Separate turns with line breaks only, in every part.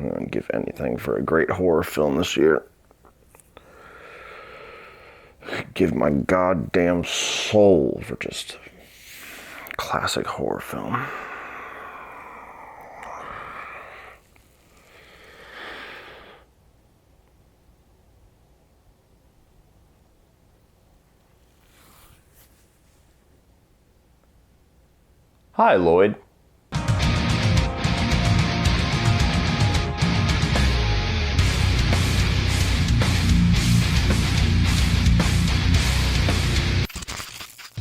I'd give anything for a great horror film this year. Give my goddamn soul for just classic horror film.
Hi, Lloyd.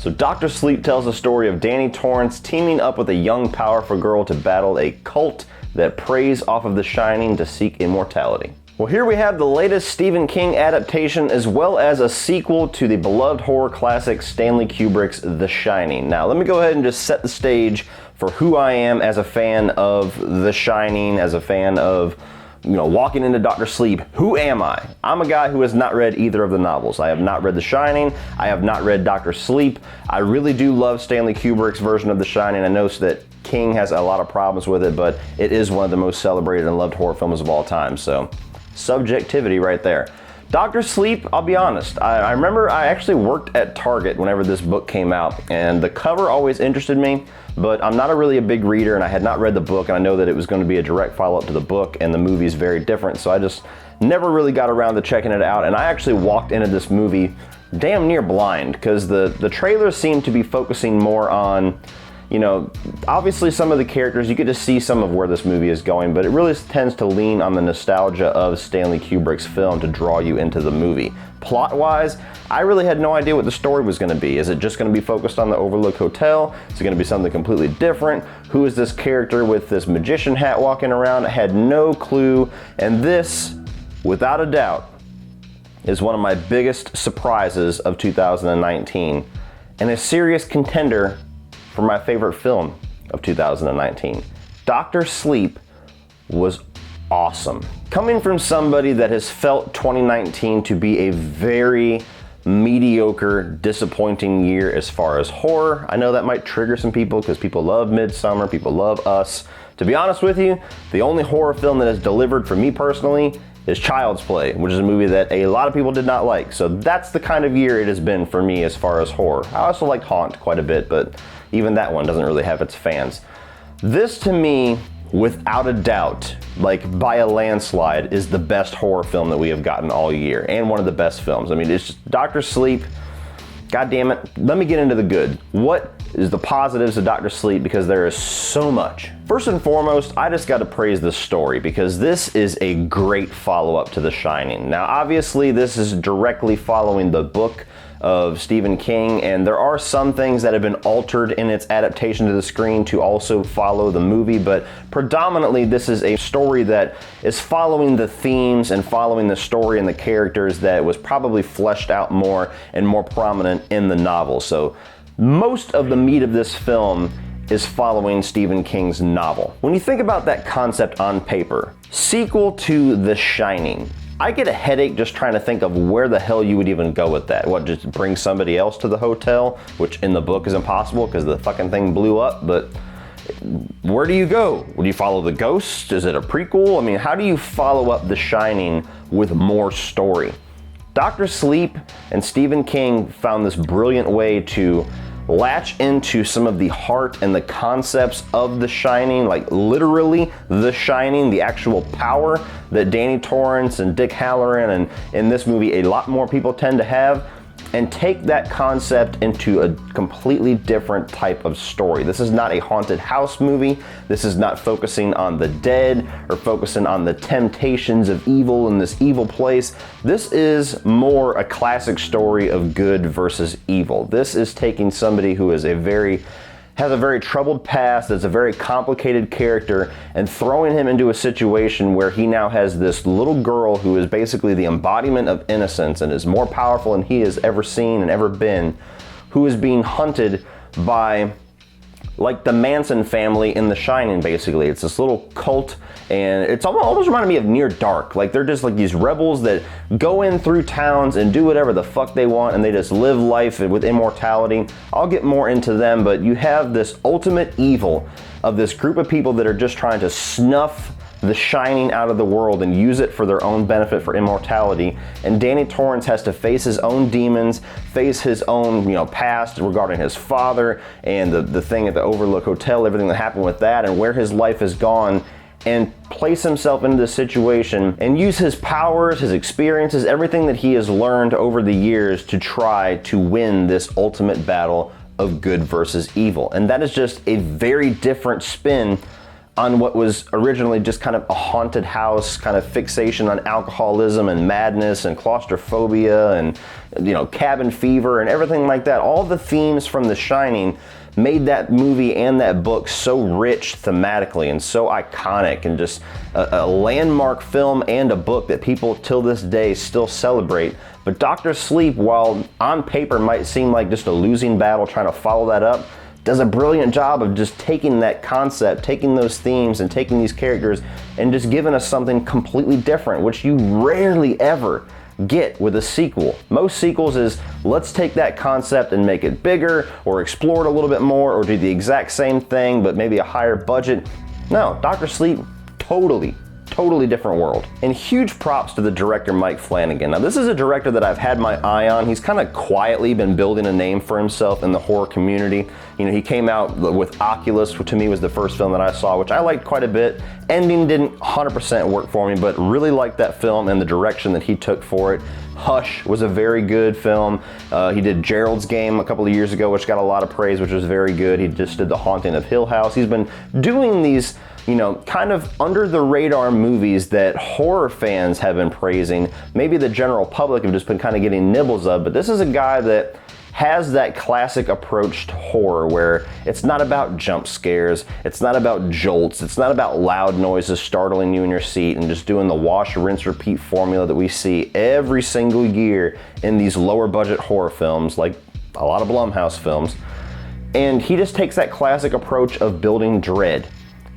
So Dr. Sleep tells the story of Danny Torrance teaming up with a young, powerful girl to battle a cult that preys off of The Shining to seek immortality. Well, here we have the latest Stephen King adaptation as well as a sequel to the beloved horror classic Stanley Kubrick's The Shining. Now, let me go ahead and just set the stage for who I am as a fan of The Shining, as a fan of walking into Dr. Sleep. Who am I? I'm a guy who has not read either of the novels. I have not read The Shining. I have not read Dr. Sleep. I really do love Stanley Kubrick's version of The Shining. I know that King has a lot of problems with it, but it is one of the most celebrated and loved horror films of all time. So, subjectivity right there. Dr. Sleep, I'll be honest, I remember I actually worked at Target whenever this book came out, and the cover always interested me, but I'm not really a big reader, and I had not read the book, and I know that it was going to be a direct follow-up to the book, and the movie's very different, so I just never really got around to checking it out, and I actually walked into this movie damn near blind, because the trailers seemed to be focusing more on, obviously some of the characters, you get to see some of where this movie is going, but it really tends to lean on the nostalgia of Stanley Kubrick's film to draw you into the movie. Plot-wise, I really had no idea what the story was going to be. Is it just going to be focused on the Overlook Hotel? Is it going to be something completely different? Who is this character with this magician hat walking around? I had no clue, and this, without a doubt, is one of my biggest surprises of 2019, and a serious contender for my favorite film of 2019. Dr. Sleep was awesome. Coming from somebody that has felt 2019 to be a very mediocre, disappointing year as far as horror. I know that might trigger some people because people love Midsommar, people love Us. To be honest with you, the only horror film that has delivered for me personally is Child's Play, which is a movie that a lot of people did not like. So that's the kind of year it has been for me as far as horror. I also liked Haunt quite a bit, but even that one doesn't really have its fans. This to me, without a doubt, like by a landslide, is the best horror film that we have gotten all year, and one of the best films. I mean, it's just Dr. Sleep. God damn it. Let me get into the good. What is the positives of Dr. Sleep? Because there is so much. First and foremost, I just got to praise the story because this is a great follow-up to The Shining. Now, obviously, this is directly following the book of Stephen King, and there are some things that have been altered in its adaptation to the screen to also follow the movie, but predominantly this is a story that is following the themes and following the story and the characters that was probably fleshed out more and more prominent in the novel. So most of the meat of this film is following Stephen King's novel. When you think about that concept on paper, sequel to The Shining, I get a headache just trying to think of where the hell you would even go with that. What, just bring somebody else to the hotel? Which in the book is impossible because the fucking thing blew up, but where do you go? Would you follow the ghost? Is it a prequel? I mean, how do you follow up The Shining with more story? Dr. Sleep and Stephen King found this brilliant way to latch into some of the heart and the concepts of The Shining, like literally The Shining, the actual power that Danny Torrance and Dick Hallorann and in this movie a lot more people tend to have, and take that concept into a completely different type of story. This is not a haunted house movie. This is not focusing on the dead or focusing on the temptations of evil in this evil place. This is more a classic story of good versus evil. This is taking somebody who is has a very troubled past, that's a very complicated character, and throwing him into a situation where he now has this little girl who is basically the embodiment of innocence and is more powerful than he has ever seen and ever been, who is being hunted by like the Manson family in The Shining, basically. It's this little cult, and it's almost reminded me of Near Dark. Like, they're just like these rebels that go in through towns and do whatever the fuck they want, and they just live life with immortality. I'll get more into them, but you have this ultimate evil of this group of people that are just trying to snuff the shining out of the world and use it for their own benefit, for immortality. And Danny Torrance has to face his own demons, face his own, past regarding his father and the thing at the Overlook Hotel, everything that happened with that and where his life has gone, and place himself into this situation and use his powers, his experiences, everything that he has learned over the years to try to win this ultimate battle of good versus evil. And that is just a very different spin on what was originally just kind of a haunted house kind of fixation on alcoholism and madness and claustrophobia and cabin fever and everything like that. All the themes from The Shining made that movie and that book so rich thematically and so iconic, and just a landmark film and a book that people till this day still celebrate. But Dr. Sleep, while on paper might seem like just a losing battle trying to follow that up, does a brilliant job of just taking that concept, taking those themes and taking these characters and just giving us something completely different, which you rarely ever get with a sequel. Most sequels is, let's take that concept and make it bigger or explore it a little bit more or do the exact same thing but maybe a higher budget. No, Dr. Sleep, totally different world. And huge props to the director Mike Flanagan. Now this is a director that I've had my eye on. He's kind of quietly been building a name for himself in the horror community. He came out with Oculus, which to me was the first film that I saw, which I liked quite a bit. Ending didn't 100% work for me, but really liked that film and the direction that he took for it. Hush was a very good film. He did Gerald's Game a couple of years ago, which got a lot of praise, which was very good. He just did The Haunting of Hill House. He's been doing these kind of under the radar movies that horror fans have been praising. Maybe the general public have just been kind of getting nibbles of, but this is a guy that has that classic approach to horror where it's not about jump scares, it's not about jolts, it's not about loud noises startling you in your seat and just doing the wash, rinse, repeat formula that we see every single year in these lower budget horror films, like a lot of Blumhouse films. And he just takes that classic approach of building dread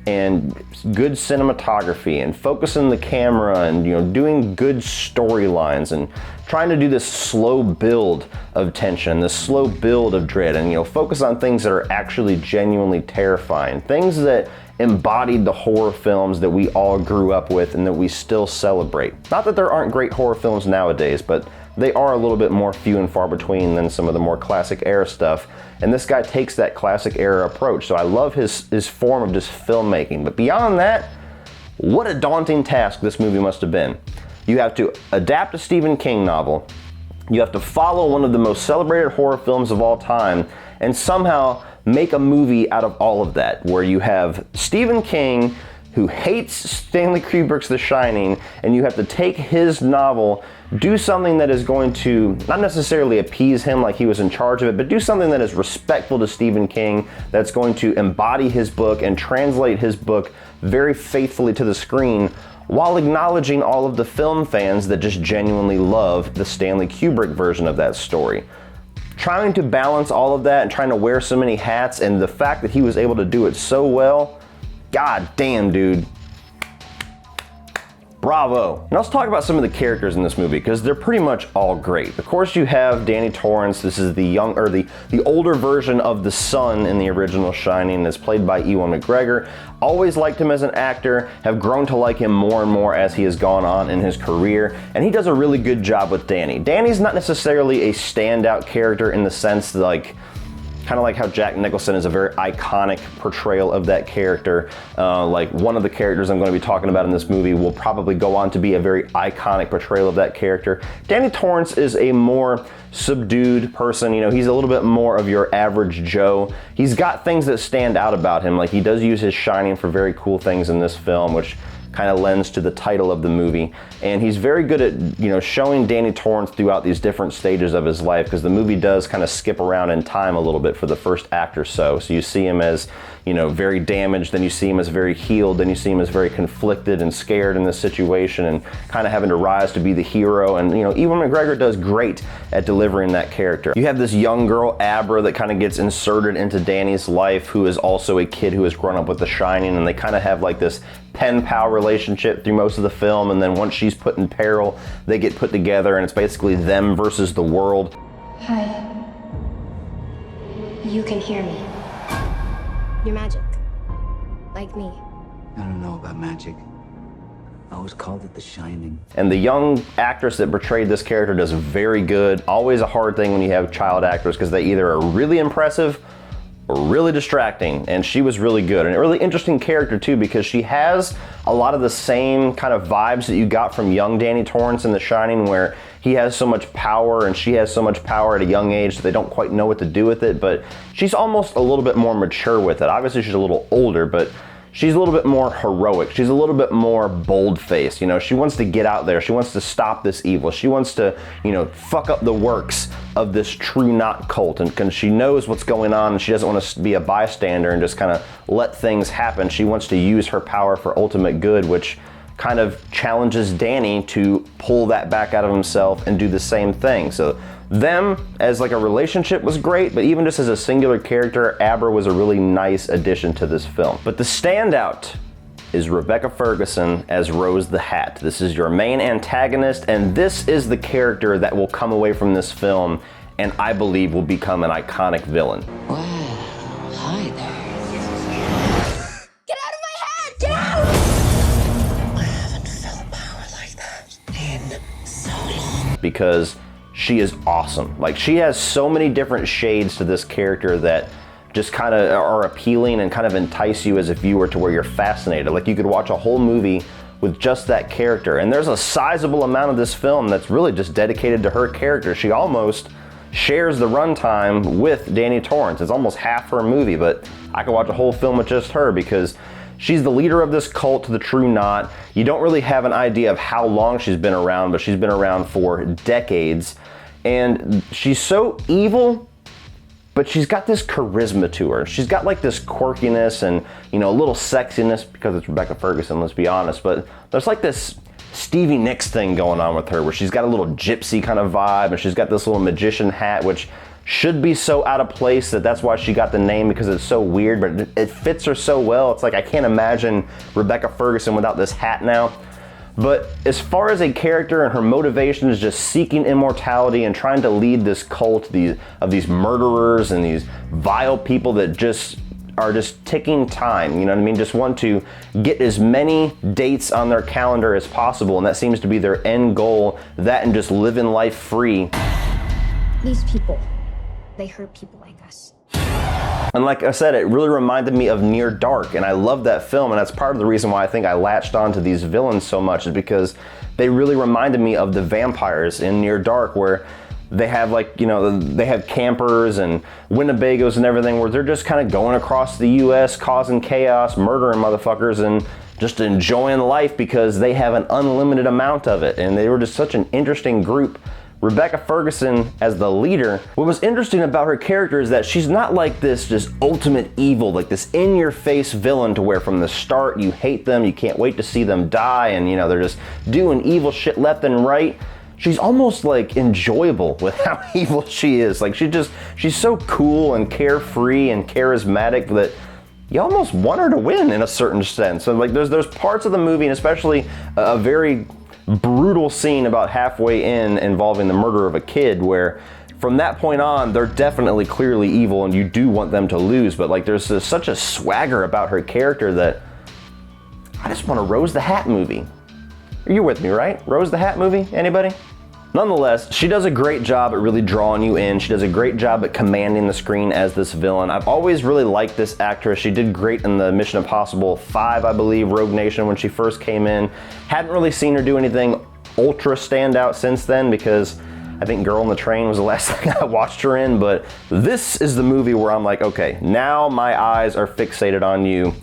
and good cinematography and focusing the camera and doing good storylines and trying to do this slow build of tension, this slow build of dread, and focus on things that are actually genuinely terrifying, things that embodied the horror films that we all grew up with and that we still celebrate. Not that there aren't great horror films nowadays, but they are a little bit more few and far between than some of the more classic era stuff. And this guy takes that classic era approach. So I love his form of just filmmaking. But beyond that, what a daunting task this movie must have been. You have to adapt a Stephen King novel. You have to follow one of the most celebrated horror films of all time and somehow make a movie out of all of that, where you have Stephen King who hates Stanley Kubrick's The Shining, and you have to take his novel, do something that is going to not necessarily appease him like he was in charge of it, but do something that is respectful to Stephen King, that's going to embody his book and translate his book very faithfully to the screen, while acknowledging all of the film fans that just genuinely love the Stanley Kubrick version of that story. Trying to balance all of that and trying to wear so many hats, and the fact that he was able to do it so well, god damn, dude. Bravo. Now let's talk about some of the characters in this movie, because they're pretty much all great. Of course you have Danny Torrance. This is the older version of the son in the original Shining, that's played by Ewan McGregor. Always liked him as an actor, have grown to like him more and more as he has gone on in his career, and he does a really good job with Danny. Danny's not necessarily a standout character in the sense that, kind of like how Jack Nicholson is a very iconic portrayal of that character. Like one of the characters I'm going to be talking about in this movie will probably go on to be a very iconic portrayal of that character. Danny Torrance is a more subdued person. He's a little bit more of your average Joe. He's got things that stand out about him. Like he does use his Shining for very cool things in this film, which kind of lends to the title of the movie. And he's very good at, showing Danny Torrance throughout these different stages of his life, because the movie does kind of skip around in time a little bit for the first act or so. So you see him as, very damaged, then you see him as very healed, then you see him as very conflicted and scared in this situation and kind of having to rise to be the hero. And, Ewan McGregor does great at delivering that character. You have this young girl, Abra, that kind of gets inserted into Danny's life, who is also a kid who has grown up with The Shining, and they kind of have like this pen-pal relationship through most of the film, and then once she's put in peril, they get put together, and it's basically them versus the world.
Hi. You can hear me. You're magic. Like me.
I don't know about magic. always called it The Shining.
And the young actress that portrayed this character does very good. Always a hard thing when you have child actors because they either are really impressive or really distracting, and she was really good. And a really interesting character too, because she has a lot of the same kind of vibes that you got from young Danny Torrance in The Shining, where he has so much power and she has so much power at a young age that they don't quite know what to do with it, but she's almost a little bit more mature with it. Obviously she's a little older, but she's a little bit more heroic. She's a little bit more bold-faced. You know, she wants to get out there. She wants to stop this evil. She wants to, you know, fuck up the works of this true knot cult, and because she knows what's going on and she doesn't want to be a bystander and just kind of let things happen. She wants to use her power for ultimate good, which kind of challenges Danny to pull that back out of himself and do the same thing. So them as like a relationship was great, but even just as a singular character, Abra was a really nice addition to this film. But the standout is Rebecca Ferguson as Rose the Hat. This is your main antagonist, and this is the character that will come away from this film and I believe will become an iconic villain.
Well, hi there.
Get out of my head! Get out!
I haven't felt power like that in so long.
Because she is awesome. Like, she has so many different shades to this character that just kind of are appealing and kind of entice you as a viewer to where you're fascinated. Like, you could watch a whole movie with just that character. And there's a sizable amount of this film that's really just dedicated to her character. She almost shares the runtime with Danny Torrance. It's almost half her movie, but I could watch a whole film with just her because she's the leader of this cult, the True Knot. You don't really have an idea of how long she's been around, but she's been around for decades. And she's so evil, but she's got this charisma to her. She's got like this quirkiness and, you know, a little sexiness because it's Rebecca Ferguson, let's be honest. But there's like this Stevie Nicks thing going on with her where she's got a little gypsy kind of vibe and she's got this little magician hat, which should be so out of place that's why she got the name, because it's so weird, but it fits her so well. It's like, I can't imagine Rebecca Ferguson without this hat now. But as far as a character and her motivation is just seeking immortality and trying to lead this cult of these murderers and these vile people that just are just ticking time, you know what I mean? Just want to get as many dates on their calendar as possible, and that seems to be their end goal, that and just living life free.
These people, they hurt people like us.
And like I said, it really reminded me of Near Dark, and I love that film, and that's part of the reason why I think I latched onto these villains so much, is because they really reminded me of the vampires in Near Dark, where they have, like, you know, they have campers and Winnebagos and everything, where they're just kind of going across the US, causing chaos, murdering motherfuckers, and just enjoying life because they have an unlimited amount of it. And they were just such an interesting group. Rebecca Ferguson as the leader, what was interesting about her character is that she's not like this just ultimate evil, like this in-your-face villain to where from the start you hate them, you can't wait to see them die, and you know, they're just doing evil shit left and right. She's almost like enjoyable with how evil she is. Like, she's so cool and carefree and charismatic that you almost want her to win in a certain sense. So like there's parts of the movie, and especially a very brutal scene about halfway in involving the murder of a kid, where from that point on they're definitely clearly evil and you do want them to lose, but like there's such a swagger about her character that I just want a Rose the Hat movie. Are you with me, right? Rose the Hat movie? Anybody? Nonetheless, she does a great job at really drawing you in. She does a great job at commanding the screen as this villain. I've always really liked this actress. She did great in the Mission Impossible 5, I believe, Rogue Nation, when she first came in. Hadn't really seen her do anything ultra standout since then, because I think Girl on the Train was the last thing I watched her in, but this is the movie where I'm like, okay, now my eyes are fixated on you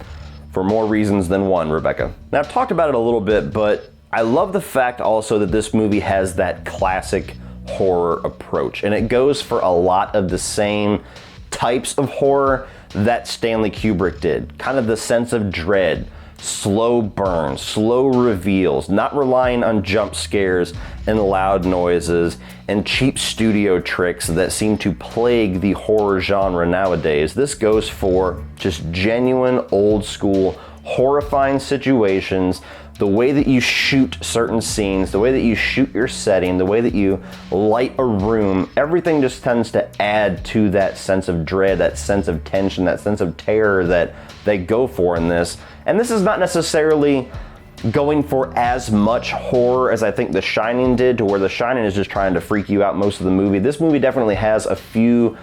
for more reasons than one, Rebecca. Now, I've talked about it a little bit, but I love the fact also that this movie has that classic horror approach, and it goes for a lot of the same types of horror that Stanley Kubrick did. Kind of the sense of dread, slow burn, slow reveals, not relying on jump scares and loud noises and cheap studio tricks that seem to plague the horror genre nowadays. This goes for just genuine old school horrifying situations, the way that you shoot certain scenes, the way that you shoot your setting, the way that you light a room, everything just tends to add to that sense of dread, that sense of tension, that sense of terror that they go for in this. And this is not necessarily going for as much horror as I think The Shining did, to where The Shining is just trying to freak you out most of the movie. This movie definitely has a few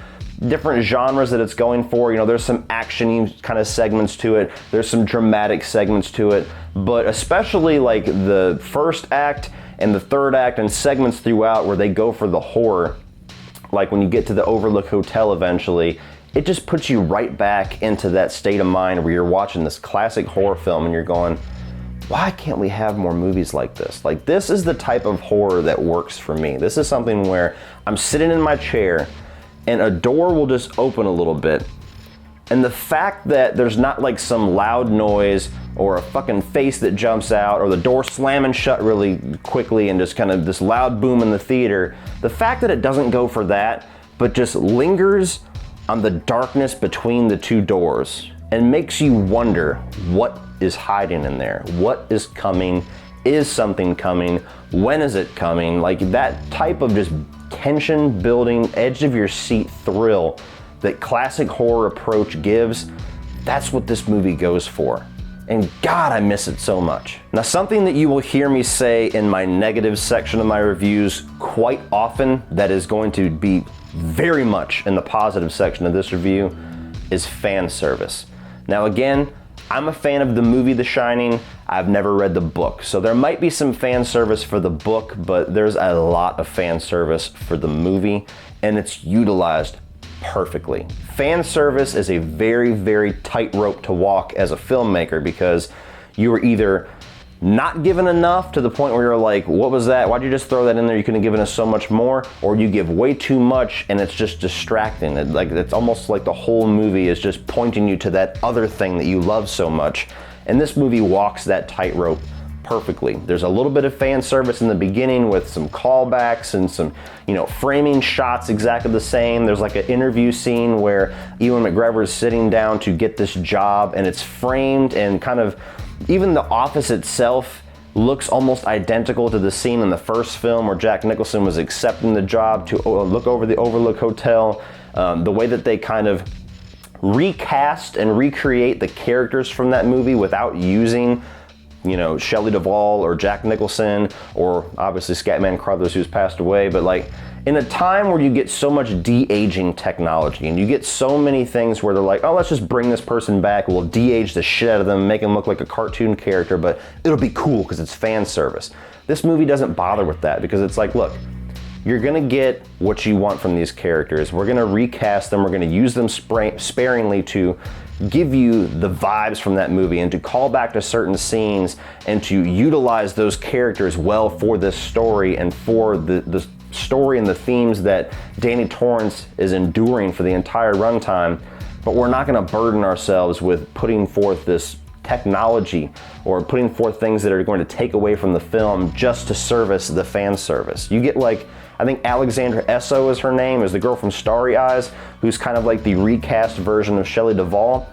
different genres that it's going for. You know, there's some action-y kind of segments to it. There's some dramatic segments to it. But especially like the first act and the third act and segments throughout where they go for the horror, like when you get to the Overlook Hotel eventually, it just puts you right back into that state of mind where you're watching this classic horror film and you're going, why can't we have more movies like this? Like, this is the type of horror that works for me. This is something where I'm sitting in my chair and a door will just open a little bit. And the fact that there's not like some loud noise or a fucking face that jumps out or the door slamming shut really quickly and just kind of this loud boom in the theater, the fact that it doesn't go for that, but just lingers on the darkness between the two doors and makes you wonder what is hiding in there. What is coming? Is something coming? When is it coming? Like, that type of just tension building, edge of your seat thrill that classic horror approach gives, that's what this movie goes for. And God, I miss it so much. Now, something that you will hear me say in my negative section of my reviews quite often that is going to be very much in the positive section of this review is fan service. Now again, I'm a fan of the movie The Shining. I've never read the book, so there might be some fan service for the book, but there's a lot of fan service for the movie, and it's utilized perfectly. Fan service is a very, very tight rope to walk as a filmmaker, because you are either not given enough to the point where you're like, what was that? Why'd you just throw that in there? You couldn't have given us so much more. Or you give way too much and it's just distracting. It's almost like the whole movie is just pointing you to that other thing that you love so much. And this movie walks that tightrope perfectly. There's a little bit of fan service in the beginning with some callbacks and some, framing shots exactly the same. There's like an interview scene where Ewan McGregor is sitting down to get this job, and it's framed and kind of, even the office itself looks almost identical to the scene in the first film where Jack Nicholson was accepting the job to look over the Overlook Hotel. The way that they kind of recast and recreate the characters from that movie without using, Shelley Duvall or Jack Nicholson or obviously Scatman Crothers, who's passed away, but like in a time where you get so much de-aging technology and you get so many things where they're like, oh, let's just bring this person back, we'll de-age the shit out of them, make them look like a cartoon character, but it'll be cool because it's fan service. This movie doesn't bother with that because it's like, look, you're gonna get what you want from these characters. We're gonna recast them, we're gonna use them sparingly to give you the vibes from that movie and to call back to certain scenes and to utilize those characters well for this story and for the story and the themes that Danny Torrance is enduring for the entire runtime. But we're not gonna burden ourselves with putting forth this technology or putting forth things that are going to take away from the film just to service the fan service. You get like, I think Alexandra Esso is her name, is the girl from Starry Eyes, who's kind of like the recast version of Shelley Duvall.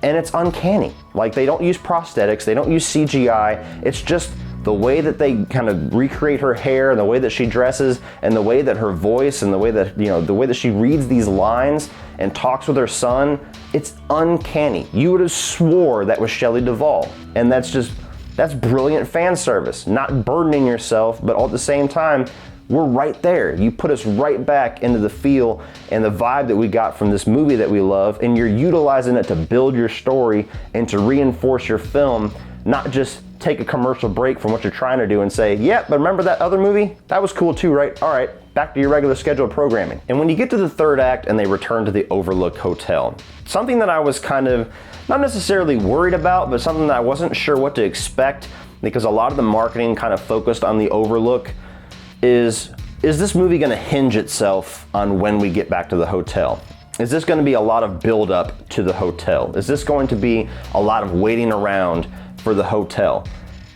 And it's uncanny. Like, they don't use prosthetics, they don't use CGI. It's just the way that they kind of recreate her hair and the way that she dresses and the way that her voice and the way that, the way that she reads these lines and talks with her son, it's uncanny. You would have swore that was Shelley Duvall. And that's brilliant fan service. Not burdening yourself, but all at the same time, we're right there. You put us right back into the feel and the vibe that we got from this movie that we love, and you're utilizing it to build your story and to reinforce your film, not just take a commercial break from what you're trying to do and say, yeah, but remember that other movie? That was cool too, right? All right, back to your regular scheduled programming. And when you get to the third act and they return to the Overlook Hotel, something that I was kind of not necessarily worried about, but something that I wasn't sure what to expect, because a lot of the marketing kind of focused on the Overlook, is this movie gonna hinge itself on when we get back to the hotel? Is this gonna be a lot of build up to the hotel? Is this going to be a lot of waiting around for the hotel?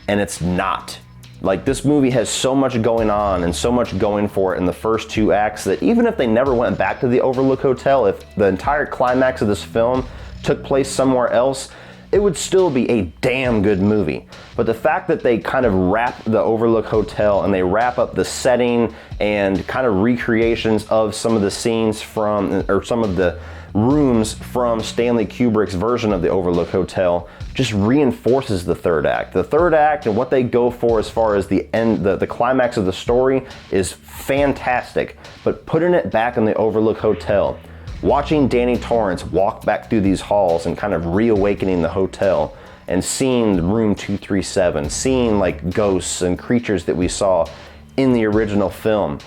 And it's not. Like, this movie has so much going on and so much going for it in the first two acts that even if they never went back to the Overlook Hotel, if the entire climax of this film took place somewhere else, it would still be a damn good movie. But the fact that they kind of wrap the Overlook Hotel and they wrap up the setting and kind of recreations of some of the scenes from, or some of the rooms from Stanley Kubrick's version of the Overlook Hotel just reinforces the third act. The third act and what they go for as far as the end, the climax of the story is fantastic. But putting it back in the Overlook Hotel, watching Danny Torrance walk back through these halls and kind of reawakening the hotel and seeing room 237, seeing like ghosts and creatures that we saw in the original film,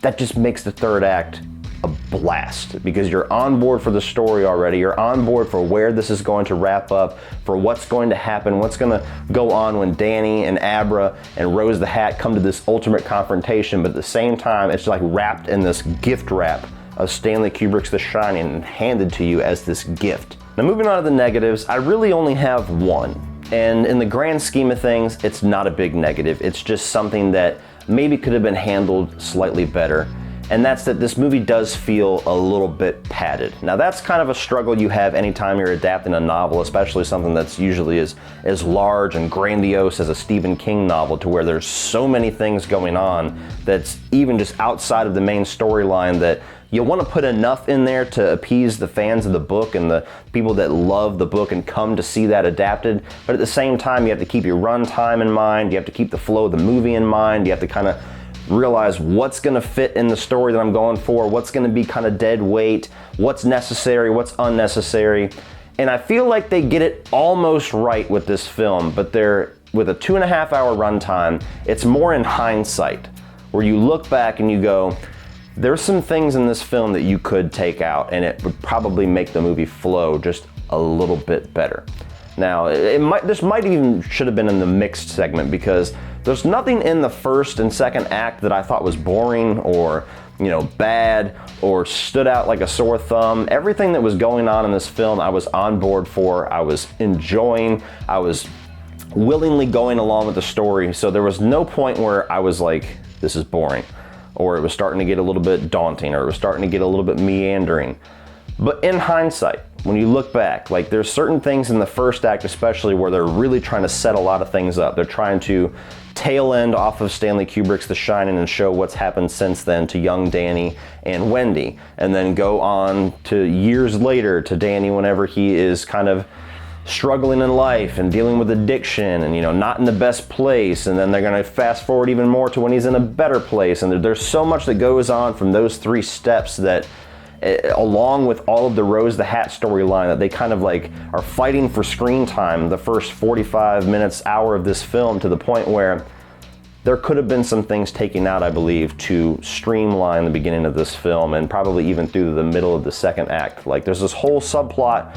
that just makes the third act a blast, because you're on board for the story already. You're on board for where this is going to wrap up, for what's going to happen, what's going to go on when Danny and Abra and Rose the Hat come to this ultimate confrontation. But at the same time, it's like wrapped in this gift wrap of Stanley Kubrick's The Shining and handed to you as this gift. Now, moving on to the negatives, I really only have one. And in the grand scheme of things, it's not a big negative. It's just something that maybe could have been handled slightly better. And that's that this movie does feel a little bit padded. Now, that's kind of a struggle you have anytime you're adapting a novel, especially something that's usually as large and grandiose as a Stephen King novel, to where there's so many things going on that's even just outside of the main storyline that you want to put enough in there to appease the fans of the book and the people that love the book and come to see that adapted. But at the same time, you have to keep your runtime in mind. You have to keep the flow of the movie in mind. You have to kind of realize what's going to fit in the story that I'm going for, what's going to be kind of dead weight, what's necessary, what's unnecessary. And I feel like they get it almost right with this film, but they're with a 2.5-hour runtime. It's more in hindsight, where you look back and you go, there's some things in this film that you could take out and it would probably make the movie flow just a little bit better. Now, this might even should have been in the mixed segment, because there's nothing in the first and second act that I thought was boring or, bad or stood out like a sore thumb. Everything that was going on in this film, I was on board for. I was enjoying. I was willingly going along with the story. So there was no point where I was like, this is boring, or it was starting to get a little bit daunting, or it was starting to get a little bit meandering. But in hindsight, when you look back, like there's certain things in the first act especially where they're really trying to set a lot of things up. They're trying to tail end off of Stanley Kubrick's The Shining and show what's happened since then to young Danny and Wendy, and then go on to years later to Danny whenever he is kind of struggling in life and dealing with addiction and not in the best place, and then they're going to fast forward even more to when he's in a better place. And there's so much that goes on from those three steps that, along with all of the Rose the Hat storyline, that they kind of like are fighting for screen time the first 45 minutes, hour of this film, to the point where there could have been some things taken out, I believe, to streamline the beginning of this film and probably even through the middle of the second act. Like there's this whole subplot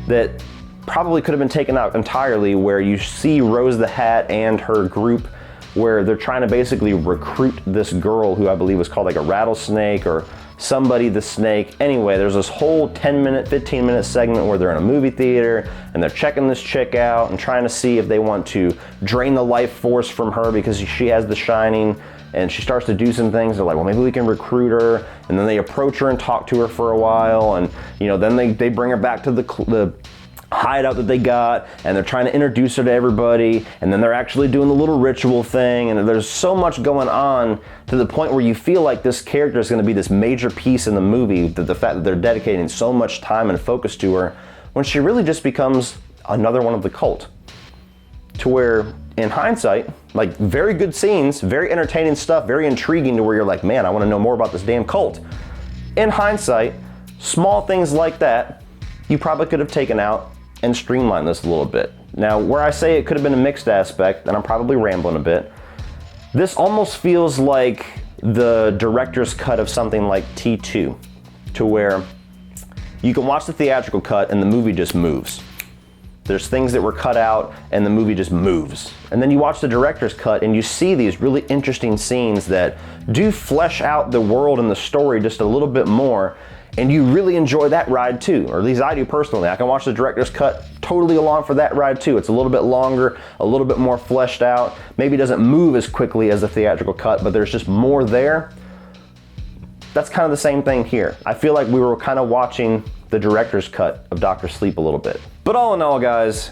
that probably could have been taken out entirely, where you see Rose the Hat and her group, where they're trying to basically recruit this girl who I believe was called like a rattlesnake or somebody the snake. Anyway, there's this whole 10-minute, 15-minute segment where they're in a movie theater and they're checking this chick out and trying to see if they want to drain the life force from her because she has the Shining, and she starts to do some things. They're like, well, maybe we can recruit her. And then they approach her and talk to her for a while, and then they bring her back to the hideout that they got, and they're trying to introduce her to everybody, and then they're actually doing the little ritual thing, and there's so much going on to the point where you feel like this character is going to be this major piece in the movie, that the fact that they're dedicating so much time and focus to her, when she really just becomes another one of the cult. To where, in hindsight, like very good scenes, very entertaining stuff, very intriguing, to where you're like, man, I want to know more about this damn cult. In hindsight, small things like that, you probably could have taken out and streamline this a little bit. Now, where I say it could have been a mixed aspect, and I'm probably rambling a bit, this almost feels like the director's cut of something like T2, to where you can watch the theatrical cut and the movie just moves. There's things that were cut out and the movie just moves. And then you watch the director's cut and you see these really interesting scenes that do flesh out the world and the story just a little bit more, and you really enjoy that ride too, or at least I do personally. I can watch the director's cut totally along for that ride too. It's a little bit longer, a little bit more fleshed out. Maybe it doesn't move as quickly as the theatrical cut, but there's just more there. That's kind of the same thing here. I feel like we were kind of watching the director's cut of Dr. Sleep a little bit. But all in all, guys,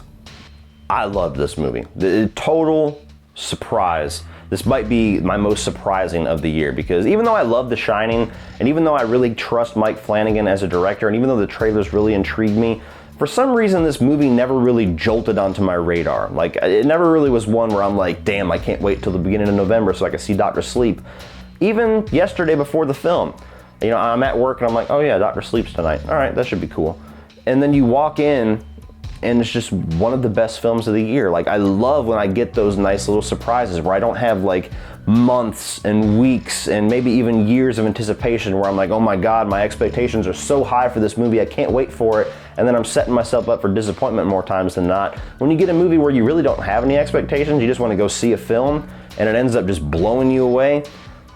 I loved this movie. The total surprise this might be my most surprising of the year, because even though I love The Shining, and even though I really trust Mike Flanagan as a director, and even though the trailers really intrigued me, for some reason this movie never really jolted onto my radar. Like, it never really was one where I'm like, damn, I can't wait till the beginning of November so I can see Dr. Sleep. Even yesterday before the film, you know, I'm at work and I'm like, oh yeah, Dr. Sleep's tonight. All right, that should be cool. And then you walk in and it's just one of the best films of the year. Like, I love when I get those nice little surprises where I don't have like months and weeks and maybe even years of anticipation where I'm like, oh my God, my expectations are so high for this movie, I can't wait for it. And then I'm setting myself up for disappointment more times than not. When you get a movie where you really don't have any expectations, you just want to go see a film and it ends up just blowing you away,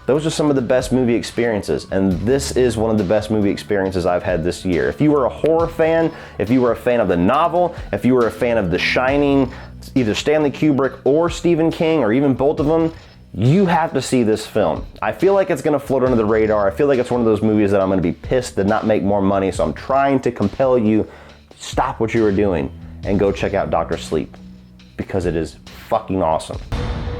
those are some of the best movie experiences, and this is one of the best movie experiences I've had this year. If you were a horror fan, if you were a fan of the novel, if you were a fan of The Shining, either Stanley Kubrick or Stephen King, or even both of them, you have to see this film. I feel like it's gonna float under the radar. I feel like it's one of those movies that I'm gonna be pissed to not make more money, so I'm trying to compel you to stop what you are doing and go check out Dr. Sleep, because it is fucking awesome.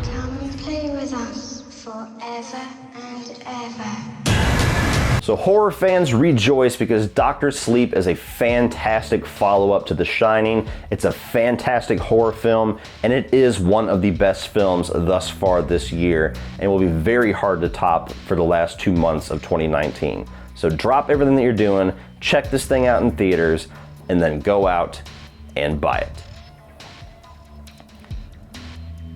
Come and play with us forever and ever.
So horror fans, rejoice, because Dr. Sleep is a fantastic follow-up to The Shining. It's a fantastic horror film, and it is one of the best films thus far this year, and will be very hard to top for the last 2 months of 2019. So drop everything that you're doing, check this thing out in theaters, and then go out and buy it.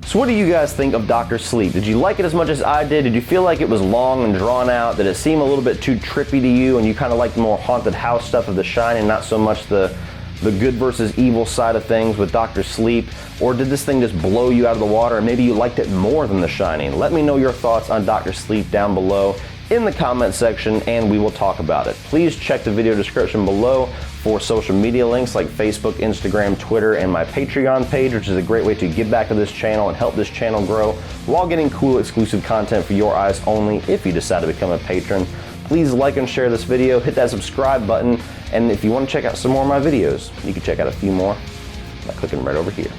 So what do you guys think of Dr. Sleep? Did you like it as much as I did? Did you feel like it was long and drawn out? Did it seem a little bit too trippy to you and you kind of like the more haunted house stuff of The Shining, not so much the good versus evil side of things with Dr. Sleep? Or did this thing just blow you out of the water and maybe you liked it more than The Shining? Let me know your thoughts on Dr. Sleep down below in the comment section and we will talk about it. Please check the video description below for social media links like Facebook, Instagram, Twitter, and my Patreon page, which is a great way to give back to this channel and help this channel grow while getting cool exclusive content for your eyes only if you decide to become a patron. Please like and share this video, hit that subscribe button, and if you want to check out some more of my videos, you can check out a few more by clicking right over here.